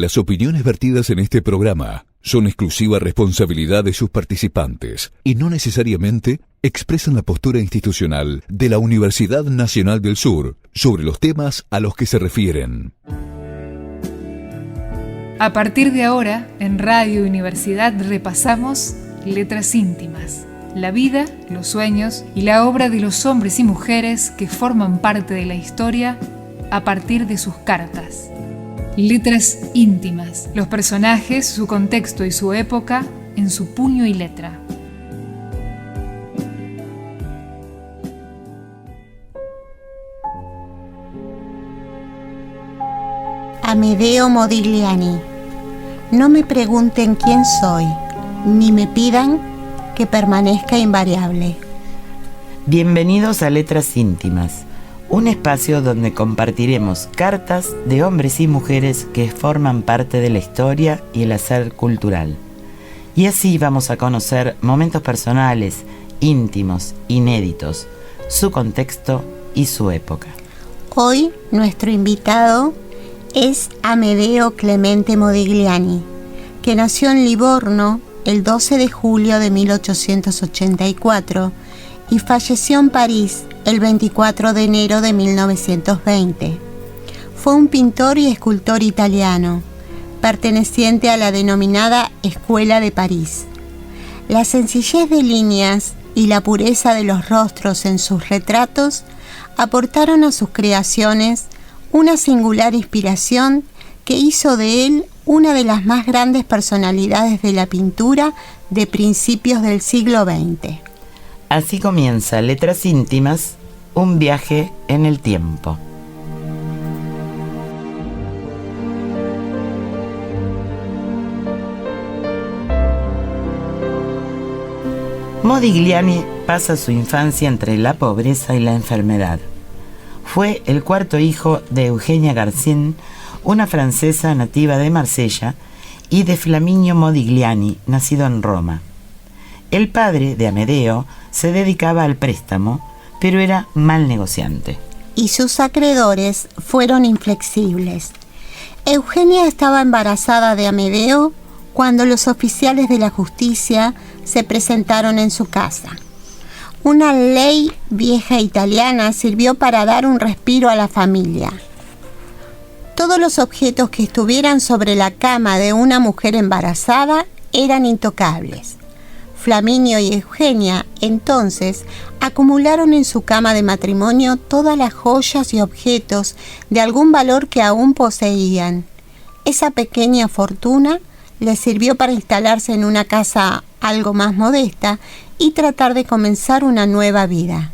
Las opiniones vertidas en este programa son exclusiva responsabilidad de sus participantes y no necesariamente expresan la postura institucional de la Universidad Nacional del Sur sobre los temas a los que se refieren. A partir de ahora, en Radio Universidad repasamos Letras Íntimas, la vida, los sueños y la obra de los hombres y mujeres que forman parte de la historia a partir de sus cartas. Letras íntimas, los personajes, su contexto y su época en su puño y letra. Amedeo Modigliani. No me pregunten quién soy, ni me pidan que permanezca invariable. Bienvenidos a Letras Íntimas, un espacio donde compartiremos cartas de hombres y mujeres que forman parte de la historia y el hacer cultural. Y así vamos a conocer momentos personales, íntimos, inéditos, su contexto y su época. Hoy nuestro invitado es Amedeo Clemente Modigliani, que nació en Livorno el 12 de julio de 1884 y falleció en París el 24 de enero de 1920. Fue un pintor y escultor italiano, perteneciente a la denominada Escuela de París. La sencillez de líneas y la pureza de los rostros en sus retratos aportaron a sus creaciones una singular inspiración que hizo de él una de las más grandes personalidades de la pintura de principios del siglo XX. Así comienza Letras Íntimas, un viaje en el tiempo. Modigliani pasa su infancia entre la pobreza y la enfermedad. Fue el cuarto hijo de Eugenia Garcin, una francesa nativa de Marsella, y de Flaminio Modigliani, nacido en Roma. El padre de Amedeo se dedicaba al préstamo, pero era mal negociante. Y sus acreedores fueron inflexibles. Eugenia estaba embarazada de Amedeo cuando los oficiales de la justicia se presentaron en su casa. Una ley vieja italiana sirvió para dar un respiro a la familia. Todos los objetos que estuvieran sobre la cama de una mujer embarazada eran intocables. Flaminio y Eugenia, entonces, acumularon en su cama de matrimonio todas las joyas y objetos de algún valor que aún poseían. Esa pequeña fortuna les sirvió para instalarse en una casa algo más modesta y tratar de comenzar una nueva vida.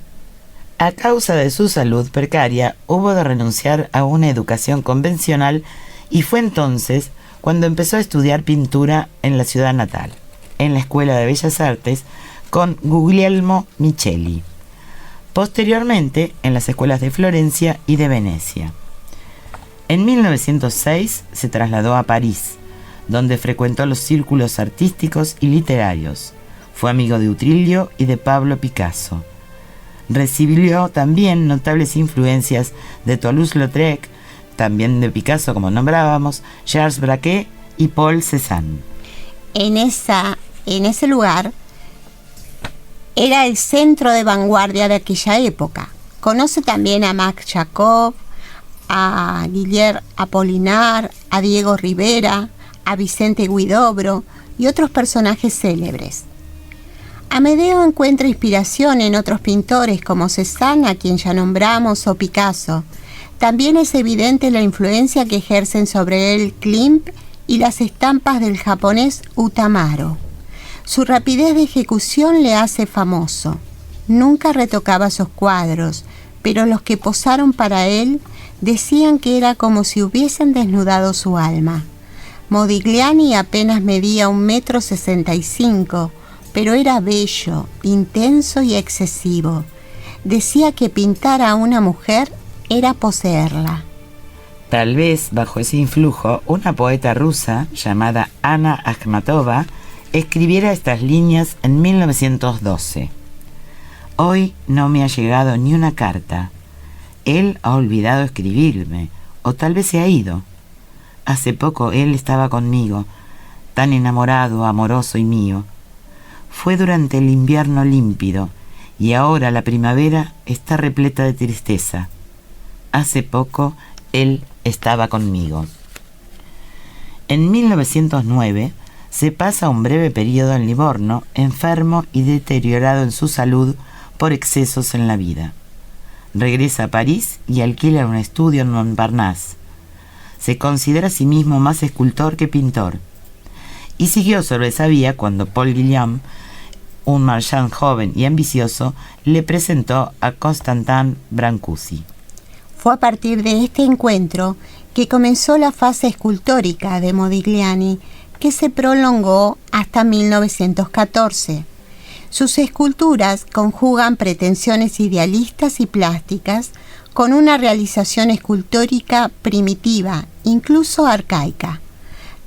A causa de su salud precaria, hubo de renunciar a una educación convencional y fue entonces cuando empezó a estudiar pintura en la ciudad natal, en la Escuela de Bellas Artes con Guglielmo Micheli. Posteriormente, en las escuelas de Florencia y de Venecia. En 1906 se trasladó a París, donde frecuentó los círculos artísticos y literarios. Fue amigo de Utrillo y de Pablo Picasso. Recibió también notables influencias de Toulouse-Lautrec, también de Picasso, como nombrábamos, Georges Braque y Paul Cézanne. En ese lugar era el centro de vanguardia de aquella época. Conoce también a Max Jacob, a Guillermo Apollinaire, a Diego Rivera, a Vicente Huidobro y otros personajes célebres. Amedeo encuentra inspiración en otros pintores como Cézanne, a quien ya nombramos, o Picasso. También es evidente la influencia que ejercen sobre él Klimt y las estampas del japonés Utamaro. Su rapidez de ejecución le hace famoso. Nunca retocaba sus cuadros, pero los que posaron para él decían que era como si hubiesen desnudado su alma. Modigliani apenas medía 1,65 m, pero era bello, intenso y excesivo. Decía que pintar a una mujer era poseerla. Tal vez bajo ese influjo, una poeta rusa llamada Anna Akhmatova escribiera estas líneas en 1912. Hoy no me ha llegado ni una carta. Él ha olvidado escribirme, o tal vez se ha ido. Hace poco él estaba conmigo, tan enamorado, amoroso y mío. Fue durante el invierno límpido, y ahora la primavera está repleta de tristeza. Hace poco él estaba conmigo. En 1909 se pasa un breve periodo en Livorno, enfermo y deteriorado en su salud por excesos en la vida. Regresa a París y alquila un estudio en Montparnasse. Se considera a sí mismo más escultor que pintor. Y siguió sobre esa vía cuando Paul Guillaume, un marchand joven y ambicioso, le presentó a Constantin Brancusi. Fue a partir de este encuentro que comenzó la fase escultórica de Modigliani, que se prolongó hasta 1914. Sus esculturas conjugan pretensiones idealistas y plásticas con una realización escultórica primitiva, incluso arcaica.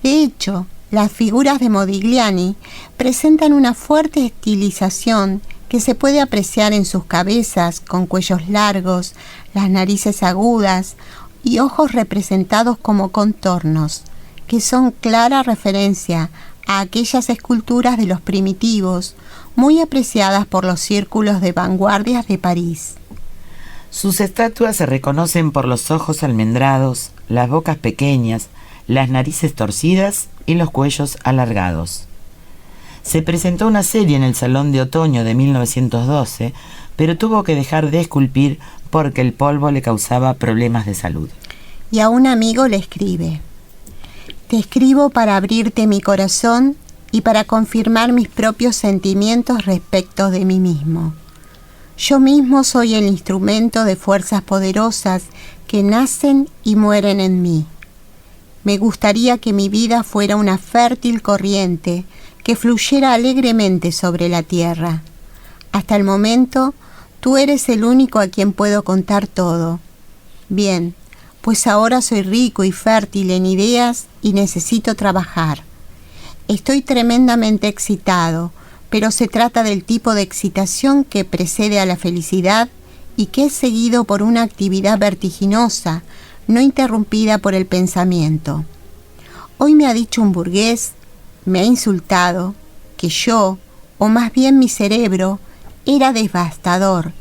De hecho, las figuras de Modigliani presentan una fuerte estilización que se puede apreciar en sus cabezas con cuellos largos, las narices agudas y ojos representados como contornos, que son clara referencia a aquellas esculturas de los primitivos, muy apreciadas por los círculos de vanguardias de París. Sus estatuas se reconocen por los ojos almendrados, las bocas pequeñas, las narices torcidas y los cuellos alargados. Se presentó una serie en el Salón de Otoño de 1912, pero tuvo que dejar de esculpir porque el polvo le causaba problemas de salud. Y a un amigo le escribe: te escribo para abrirte mi corazón y para confirmar mis propios sentimientos respecto de mí mismo. Yo mismo soy el instrumento de fuerzas poderosas que nacen y mueren en mí. Me gustaría que mi vida fuera una fértil corriente que fluyera alegremente sobre la tierra. Hasta el momento, tú eres el único a quien puedo contar todo. Bien, pues ahora soy rico y fértil en ideas y necesito trabajar. Estoy tremendamente excitado, pero se trata del tipo de excitación que precede a la felicidad y que es seguido por una actividad vertiginosa, no interrumpida por el pensamiento. Hoy me ha dicho un burgués, me ha insultado, que yo, o más bien mi cerebro, era devastador.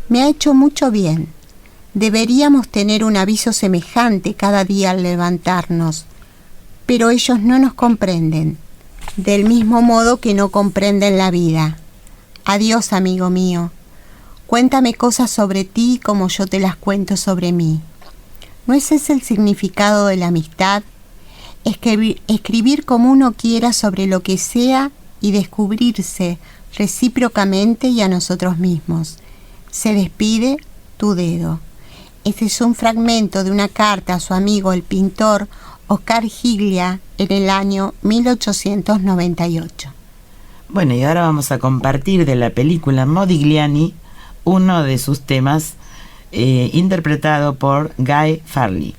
Me ha hecho mucho bien. Deberíamos tener un aviso semejante cada día al levantarnos, pero ellos no nos comprenden, del mismo modo que no comprenden la vida. Adiós, amigo mío. Cuéntame cosas sobre ti como yo te las cuento sobre mí. ¿No es ese el significado de la amistad? Escribir como uno quiera sobre lo que sea y descubrirse recíprocamente y a nosotros mismos. Se despide tu dedo. Este es un fragmento de una carta a su amigo el pintor Oscar Giglia en el año 1898. Bueno, y ahora vamos a compartir de la película Modigliani uno de sus temas interpretado por Guy Farley.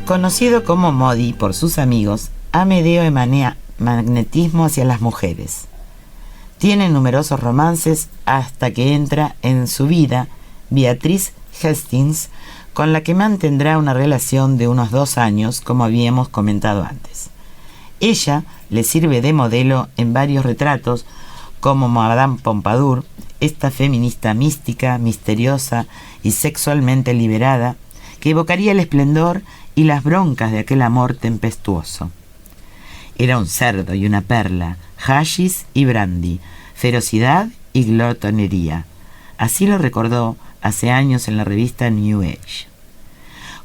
Conocido como Modi por sus amigos, Amedeo emana magnetismo hacia las mujeres. Tiene numerosos romances hasta que entra en su vida Beatrice Hastings, con la que mantendrá una relación de unos 2 años, como habíamos comentado antes. Ella le sirve de modelo en varios retratos, como Madame Pompadour, esta feminista mística, misteriosa y sexualmente liberada, que evocaría el esplendor y las broncas de aquel amor tempestuoso. Era un cerdo y una perla, hashis y brandy, ferocidad y glotonería. Así lo recordó hace años en la revista New Age.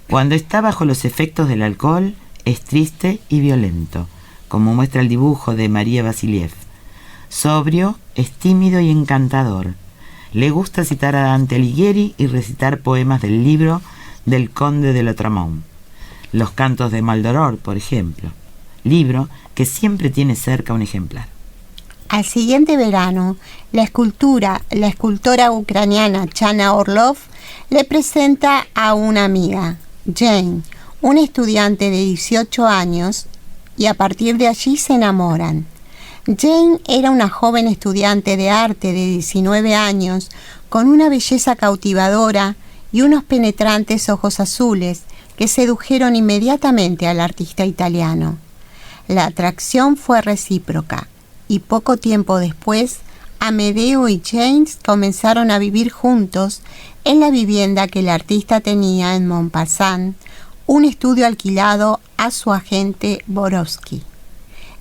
Cuando está bajo los efectos del alcohol, es triste y violento, como muestra el dibujo de María Vasiliev. Sobrio, es tímido y encantador. Le gusta citar a Dante Alighieri y recitar poemas del libro del Conde de Lautréamont. Los cantos de Maldoror, por ejemplo. Libro que siempre tiene cerca un ejemplar. Al siguiente verano, la escultora ucraniana Chana Orlov le presenta a una amiga, Jane, una estudiante de 18 años, y a partir de allí se enamoran. Jane era una joven estudiante de arte de 19 años, con una belleza cautivadora y unos penetrantes ojos azules que sedujeron inmediatamente al artista italiano. La atracción fue recíproca, y poco tiempo después, Amedeo y James comenzaron a vivir juntos en la vivienda que el artista tenía en Montparnasse, un estudio alquilado a su agente Borowski.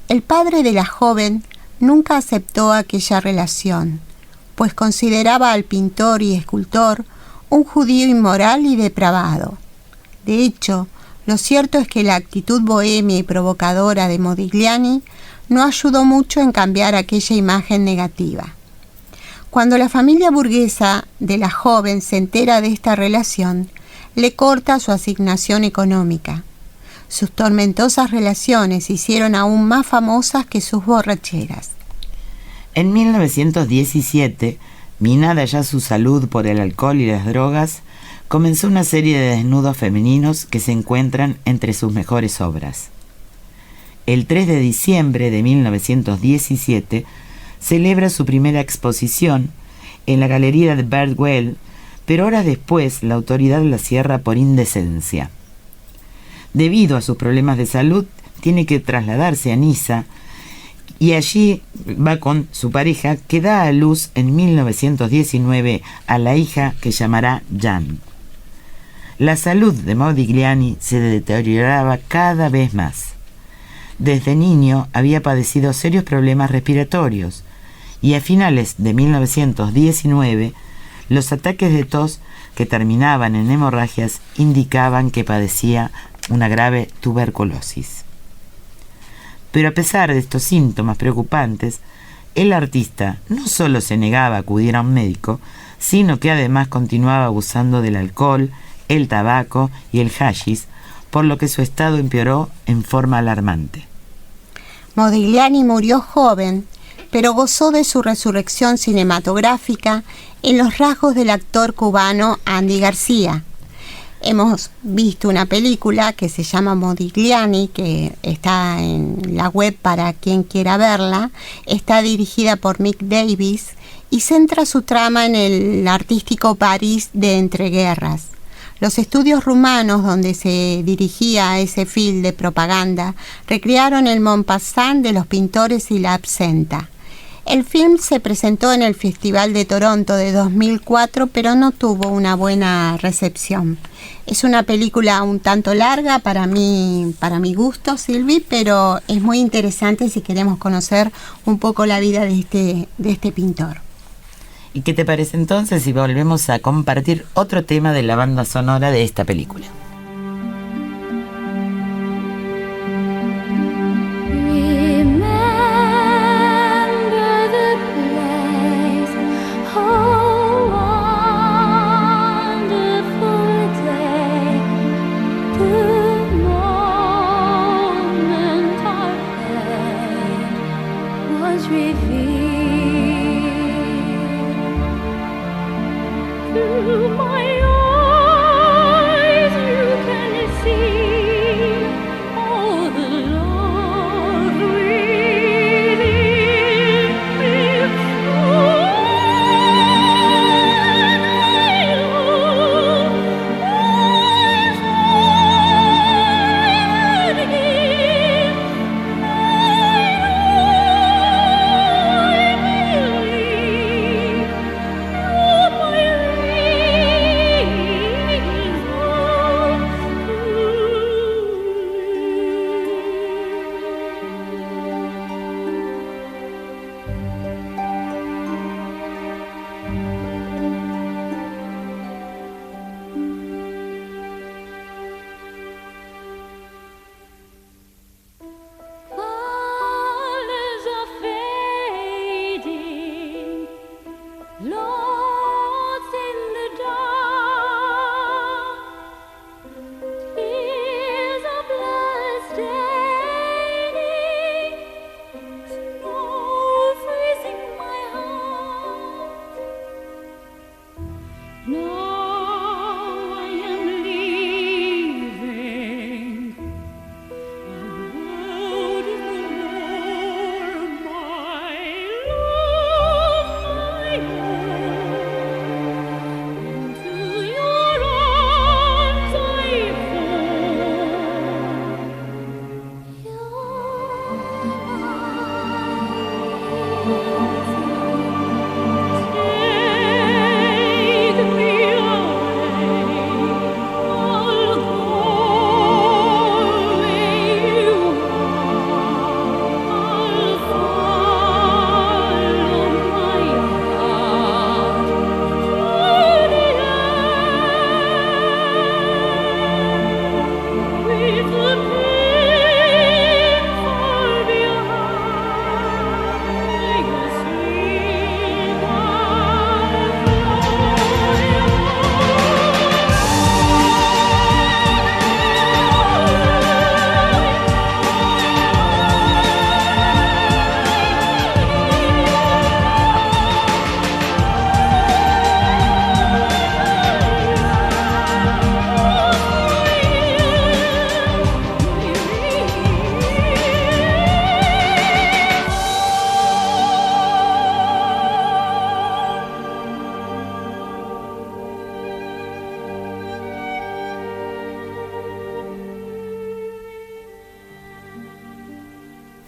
El padre de la joven nunca aceptó aquella relación, pues consideraba al pintor y escultor un judío inmoral y depravado. De hecho, lo cierto es que la actitud bohemia y provocadora de Modigliani no ayudó mucho en cambiar aquella imagen negativa. Cuando la familia burguesa de la joven se entera de esta relación, le corta su asignación económica. Sus tormentosas relaciones se hicieron aún más famosas que sus borracheras. En 1917, minada ya su salud por el alcohol y las drogas, comenzó una serie de desnudos femeninos que se encuentran entre sus mejores obras. El 3 de diciembre de 1917 celebra su primera exposición en la galería de Bardwell, pero horas después la autoridad la cierra por indecencia. Debido a sus problemas de salud, tiene que trasladarse a Niza y allí va con su pareja, que da a luz en 1919 a la hija que llamará Jan. La salud de Modigliani se deterioraba cada vez más. Desde niño había padecido serios problemas respiratorios y a finales de 1919 los ataques de tos que terminaban en hemorragias indicaban que padecía una grave tuberculosis. Pero a pesar de estos síntomas preocupantes, el artista no solo se negaba a acudir a un médico, sino que además continuaba abusando del alcohol, el tabaco y el hashis, por lo que su estado empeoró en forma alarmante. Modigliani murió joven, pero gozó de su resurrección cinematográfica en los rasgos del actor cubano Andy García. Hemos visto una película que se llama Modigliani, que está en la web para quien quiera verla. Está dirigida por Mick Davis y centra su trama en el artístico París de entreguerras. Los estudios rumanos donde se dirigía ese film de propaganda recrearon el Montparnasse de los pintores y la absenta. El film se presentó en el Festival de Toronto de 2004, pero no tuvo una buena recepción. Es una película un tanto larga para mi gusto, Silvi, pero es muy interesante si queremos conocer un poco la vida de este pintor. ¿Y qué te parece entonces si volvemos a compartir otro tema de la banda sonora de esta película? To my eyes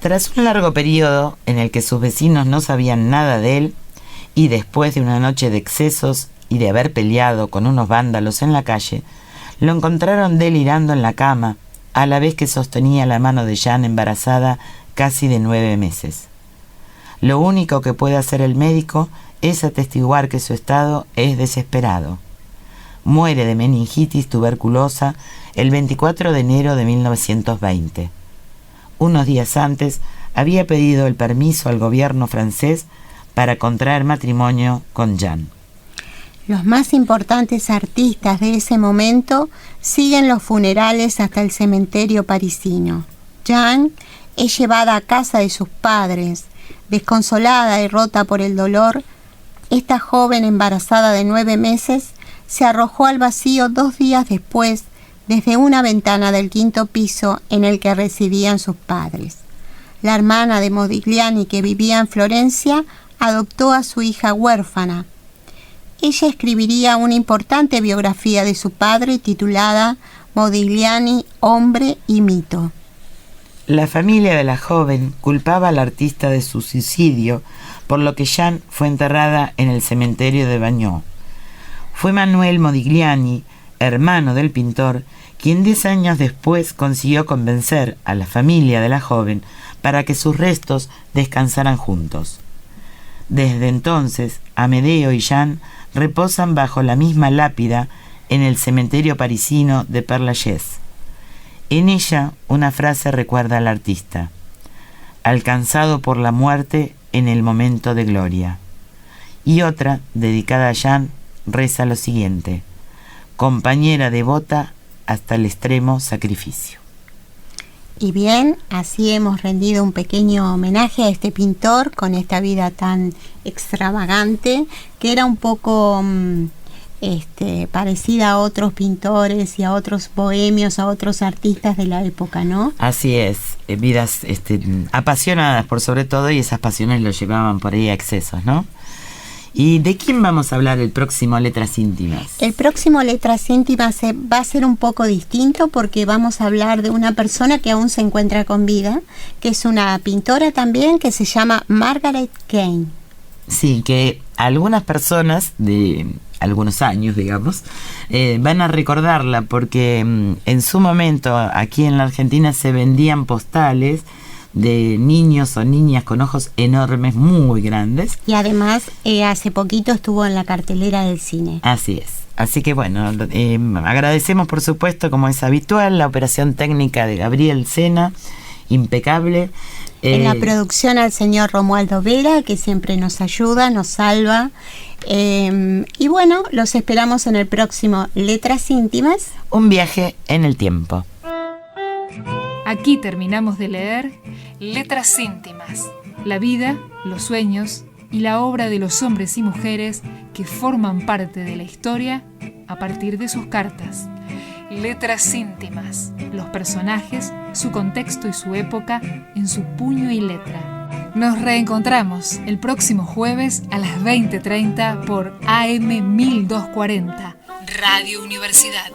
Tras un largo periodo en el que sus vecinos no sabían nada de él, y después de una noche de excesos y de haber peleado con unos vándalos en la calle, lo encontraron delirando en la cama, a la vez que sostenía la mano de Jeanne embarazada casi de 9 meses. Lo único que puede hacer el médico es atestiguar que su estado es desesperado. Muere de meningitis tuberculosa el 24 de enero de 1920. Unos días antes había pedido el permiso al gobierno francés para contraer matrimonio con Jeanne. Los más importantes artistas de ese momento siguen los funerales hasta el cementerio parisino. Jeanne es llevada a casa de sus padres. Desconsolada y rota por el dolor, esta joven embarazada de 9 meses se arrojó al vacío 2 días después desde una ventana del 5º piso en el que residían sus padres. La hermana de Modigliani, que vivía en Florencia, adoptó a su hija huérfana. Ella escribiría una importante biografía de su padre titulada Modigliani, hombre y mito. La familia de la joven culpaba al artista de su suicidio, por lo que Jeanne fue enterrada en el cementerio de Bagneux. Fue Manuel Modigliani, hermano del pintor, quien 10 años después consiguió convencer a la familia de la joven para que sus restos descansaran juntos. Desde entonces, Amedeo y Jeanne reposan bajo la misma lápida en el cementerio parisino de Père Lachaise. En ella, una frase recuerda al artista: alcanzado por la muerte en el momento de gloria. Y otra, dedicada a Jeanne, reza lo siguiente: compañera devota hasta el extremo sacrificio. Y bien, así hemos rendido un pequeño homenaje a este pintor con esta vida tan extravagante, que era un poco parecida a otros pintores y a otros bohemios, a otros artistas de la época, ¿no? Así es, vidas apasionadas por sobre todo, y esas pasiones lo llevaban por ahí a excesos, ¿no? ¿Y de quién vamos a hablar el próximo Letras Íntimas? El próximo Letras Íntimas va a ser un poco distinto, porque vamos a hablar de una persona que aún se encuentra con vida, que es una pintora también, que se llama Margaret Kane. Sí, que algunas personas de algunos años, digamos, van a recordarla porque en su momento aquí en la Argentina se vendían postales de niños o niñas con ojos enormes, muy grandes. Y además hace poquito estuvo en la cartelera del cine. Así es. Así que bueno, agradecemos por supuesto, como es habitual, la operación técnica de Gabriel Sena, impecable. En la producción al señor Romualdo Vera, que siempre nos ayuda, nos salva. Y bueno, los esperamos en el próximo Letras Íntimas. Un viaje en el tiempo. Aquí terminamos de leer Letras Íntimas, la vida, los sueños y la obra de los hombres y mujeres que forman parte de la historia a partir de sus cartas. Letras Íntimas, los personajes, su contexto y su época en su puño y letra. Nos reencontramos el próximo jueves a las 20:30 por AM 1240, Radio Universidad.